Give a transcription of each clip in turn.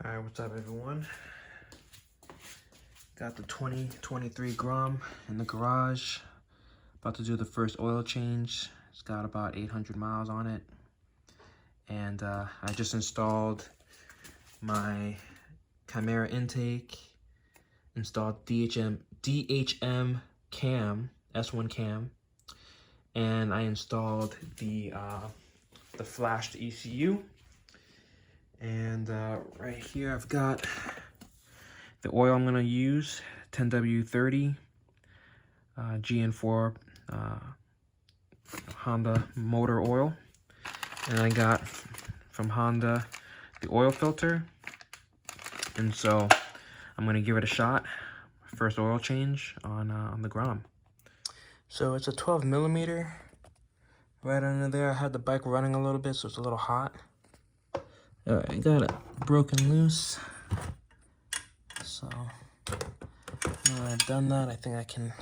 Alright, what's up everyone? Got the 2023 Grom in the garage. About to do the first oil change. It's got about 800 miles on it. And I just installed my Chimera intake, installed DHM cam, S1 cam, and I installed the flashed ECU. And right here I've got the oil I'm gonna use, 10W30 GN4 Honda motor oil. And I got from Honda the oil filter. And so I'm gonna give it a shot. First oil change on the Grom. So it's a 12 millimeter right under there. I had the bike running a little bit, so it's a little hot. All right, I got it broken loose. So now I've done that, I think I can,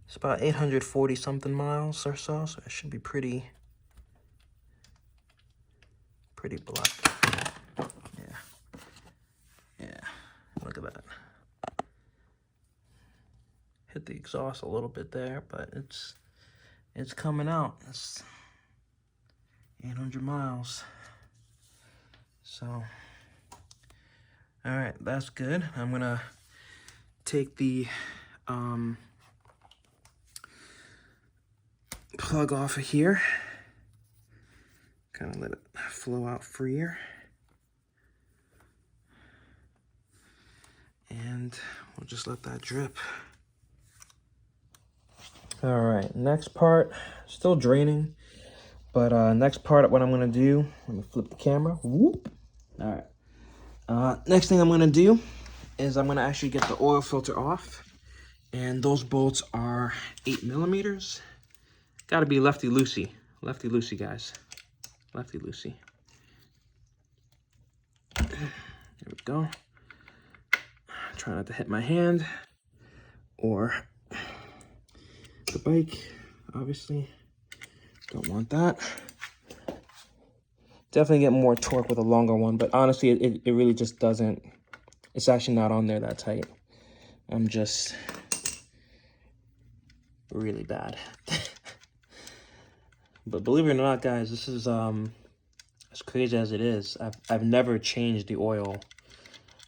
it's about 840 something miles or so, so it should be pretty black. Yeah, look at that. Hit the exhaust a little bit there, but it's coming out. It's 800 miles. So, all right, that's good. I'm gonna take the plug off of here. Kind of let it flow out freer. And we'll just let that drip. All right, next part, still draining, but next part, what I'm gonna do, let me flip the camera, whoop. All right, next thing I'm gonna do is I'm gonna actually get the oil filter off, and those bolts are 8 millimeters. Gotta be lefty-loosey, guys, lefty-loosey. There we go. Try not to hit my hand or the bike, obviously. Don't want that. Definitely get more torque with a longer one, but honestly, it really just doesn't, it's actually not on there that tight. I'm just really bad. But believe it or not, guys, this is, as crazy as it is, I've never changed the oil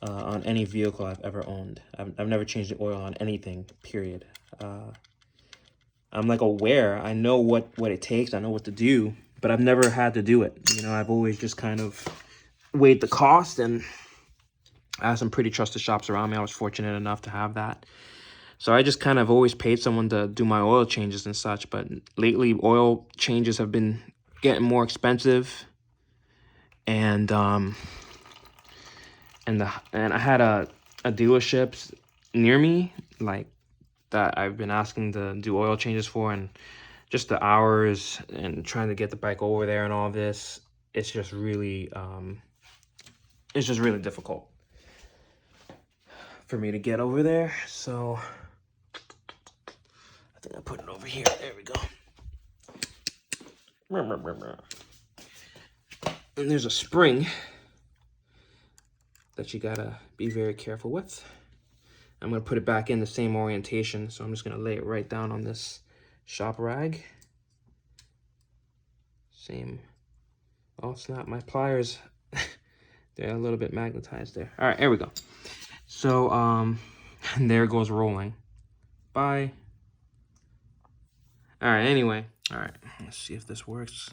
on any vehicle I've ever owned. I've never changed the oil on anything, period. I'm like aware, I know what it takes, I know what to do, but I've never had to do it. You know, I've always just kind of weighed the cost, and I have some pretty trusted shops around me. I was fortunate enough to have that. So I just kind of always paid someone to do my oil changes and such, but lately oil changes have been getting more expensive. And I had a dealership near me, like, that I've been asking to do oil changes for, and just the hours and trying to get the bike over there and all this, it's just really difficult for me to get over there. So I think I put it over here. There we go. And there's a spring that you gotta be very careful with. I'm gonna put it back in the same orientation, so I'm just gonna lay it right down on this shop rag. Same. Oh snap, my pliers, they're a little bit magnetized there. All right, here we go. So, and there it goes rolling. Bye. All right, anyway. All right, let's see if this works.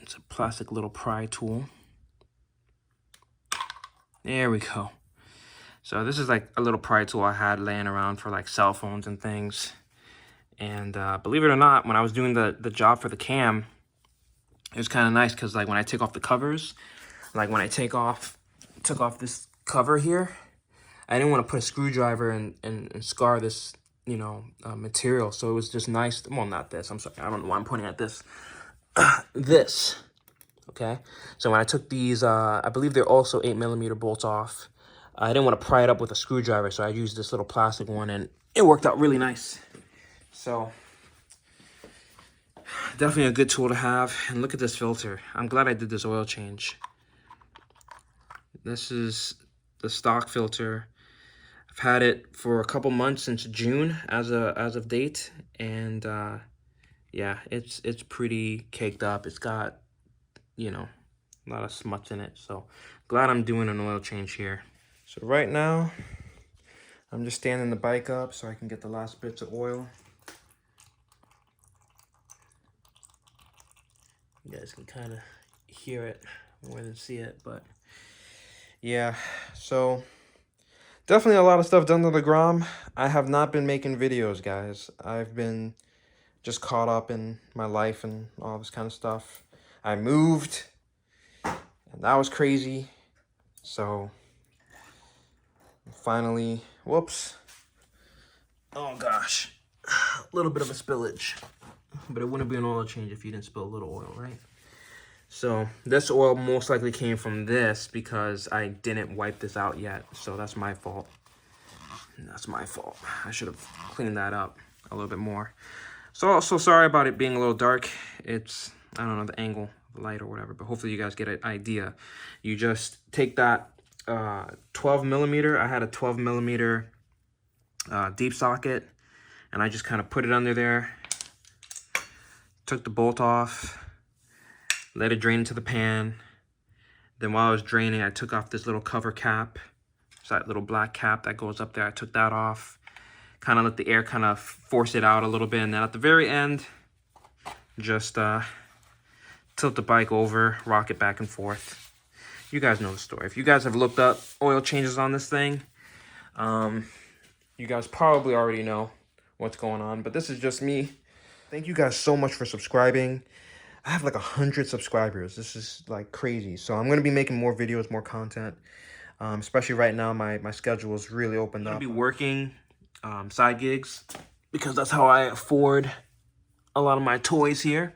It's a plastic little pry tool. There we go. So this is like a little pry tool I had laying around for like cell phones and things. And believe it or not, when I was doing the job for the cam, it was kind of nice because like when I take off the covers, like when I took off this cover here, I didn't want to put a screwdriver and scar this, you know, material. So it was just nice. Well, not this. I'm sorry. I don't know why I'm pointing at this. This. Okay. So when I took these, I believe they're also 8 millimeter bolts off. I didn't want to pry it up with a screwdriver, so I used this little plastic one, and it worked out really nice. So definitely a good tool to have. And look at this filter. I'm glad I did this oil change. This is the stock filter. I've had it for a couple months, since June as of date, and yeah, it's pretty caked up. It's got, you know, a lot of smuts in it. So glad I'm doing an oil change here. So right now, I'm just standing the bike up so I can get the last bits of oil. You guys can kind of hear it more than see it, but yeah, so definitely a lot of stuff done to the Grom. I have not been making videos, guys. I've been just caught up in my life and all this kind of stuff. I moved, and that was crazy. So finally, whoops. Oh gosh, a little bit of a spillage. But it wouldn't be an oil change if you didn't spill a little oil, right? So this oil most likely came from this because I didn't wipe this out yet. So that's my fault. That's my fault. I should have cleaned that up a little bit more. So also sorry about it being a little dark. It's, I don't know, the angle, the light or whatever, but hopefully you guys get an idea. You just take that 12 millimeter. I had a 12 millimeter deep socket, and I just kind of put it under there. Took the bolt off, let it drain into the pan. Then while I was draining, I took off this little cover cap. It's that little black cap that goes up there. I took that off. Kind of let the air kind of force it out a little bit. And then at the very end, just tilt the bike over, rock it back and forth. You guys know the story. If you guys have looked up oil changes on this thing, you guys probably already know what's going on. But this is just me. Thank you guys so much for subscribing. I have like 100 subscribers. This is like crazy. So I'm going to be making more videos, more content. Especially right now, my schedule is really opened up. I'm going to be working side gigs because that's how I afford a lot of my toys here.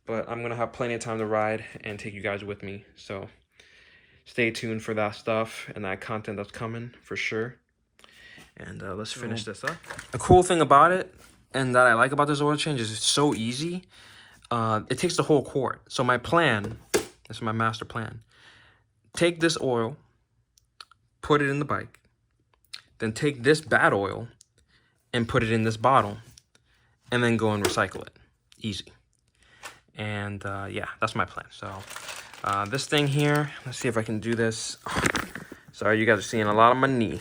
But I'm going to have plenty of time to ride and take you guys with me. So stay tuned for that stuff and that content that's coming for sure. And let's finish this up. The cool thing about it, and that I like about this oil change, is it's so easy. It takes the whole quart. So my plan, this is my master plan. Take this oil, put it in the bike, then take this bad oil and put it in this bottle, and then go and recycle it. Easy. And yeah, that's my plan. So this thing here, let's see if I can do this. Sorry, you guys are seeing a lot of my knee.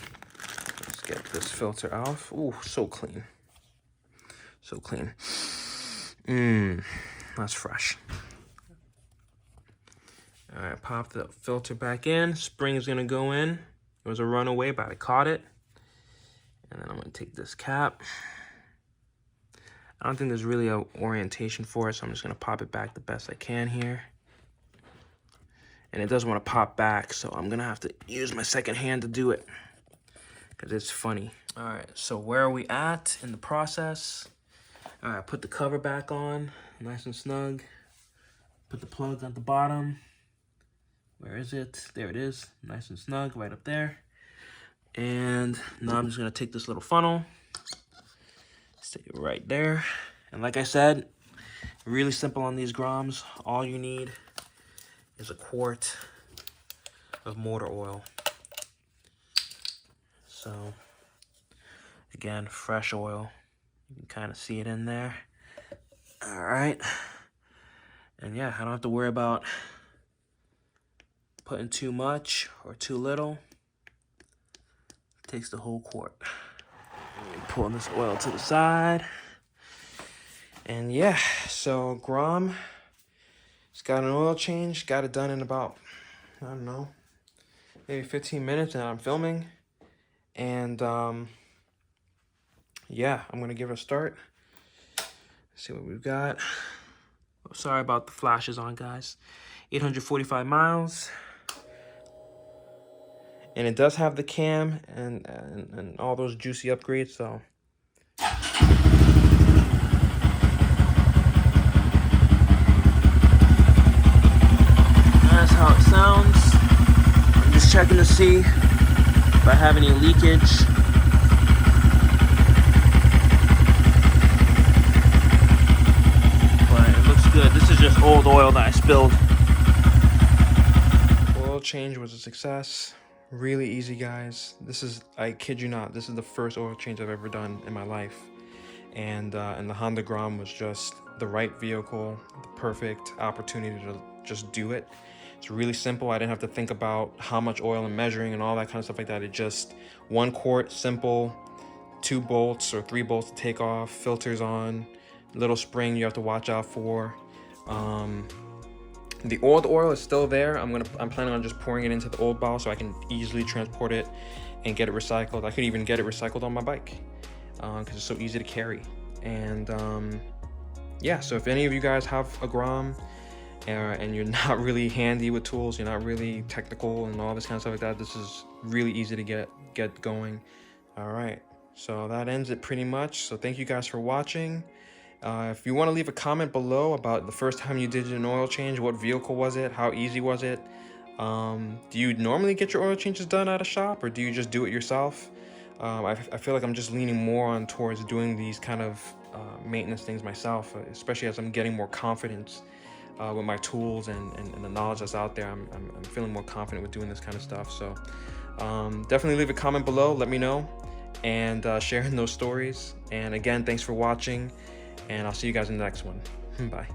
Let's get this filter off. Ooh, so clean. So clean. That's fresh. All right, pop the filter back in. Spring is gonna go in. It was a runaway, but I caught it. And then I'm gonna take this cap. I don't think there's really an orientation for it, so I'm just gonna pop it back the best I can here. And it doesn't want to pop back, so I'm gonna have to use my second hand to do it, because it's funny. All right, so where are we at in the process? All right, put the cover back on, nice and snug. Put the plug at the bottom. Where is it? There it is, nice and snug, right up there. And now I'm just gonna take this little funnel, stick it right there. And like I said, really simple on these Groms. All you need is a quart of motor oil. So, again, fresh oil. You can kind of see it in there. All right. And yeah, I don't have to worry about putting too much or too little. It takes the whole quart. Pull this oil to the side. And yeah, so Grom, it's got an oil change. Got it done in about, I don't know, maybe 15 minutes, and I'm filming. And yeah, I'm gonna give it a start. See what we've got. Oh, sorry about the flashes on, guys. 845 miles. And it does have the cam and all those juicy upgrades, so. That's how it sounds. I'm just checking to see if I have any leakage. But it looks good. This is just old oil that I spilled. Oil change was a success. Really easy, guys. This is, I kid you not, this is the first oil change I've ever done in my life. And the Honda Grom was just the right vehicle, the perfect opportunity to just do it. It's really simple. I didn't have to think about how much oil and measuring and all that kind of stuff like that. It just 1 quart, simple, 2 bolts or 3 bolts to take off, filters on, little spring you have to watch out for. The old oil is still there. I'm planning on just pouring it into the old bottle so I can easily transport it and get it recycled. I could even get it recycled on my bike because it's so easy to carry. And yeah, so if any of you guys have a Grom and you're not really handy with tools, you're not really technical and all this kind of stuff like that, this is really easy to get going. All right, so that ends it pretty much. So thank you guys for watching. If you want to leave a comment below about the first time you did an oil change, what vehicle was it, how easy was it, do you normally get your oil changes done at a shop, or do you just do it yourself? I feel like I'm just leaning more on towards doing these kind of maintenance things myself, especially as I'm getting more confidence with my tools and the knowledge that's out there. I'm feeling more confident with doing this kind of stuff. So definitely leave a comment below, let me know, and sharing those stories. And again, thanks for watching, and I'll see you guys in the next one. Bye.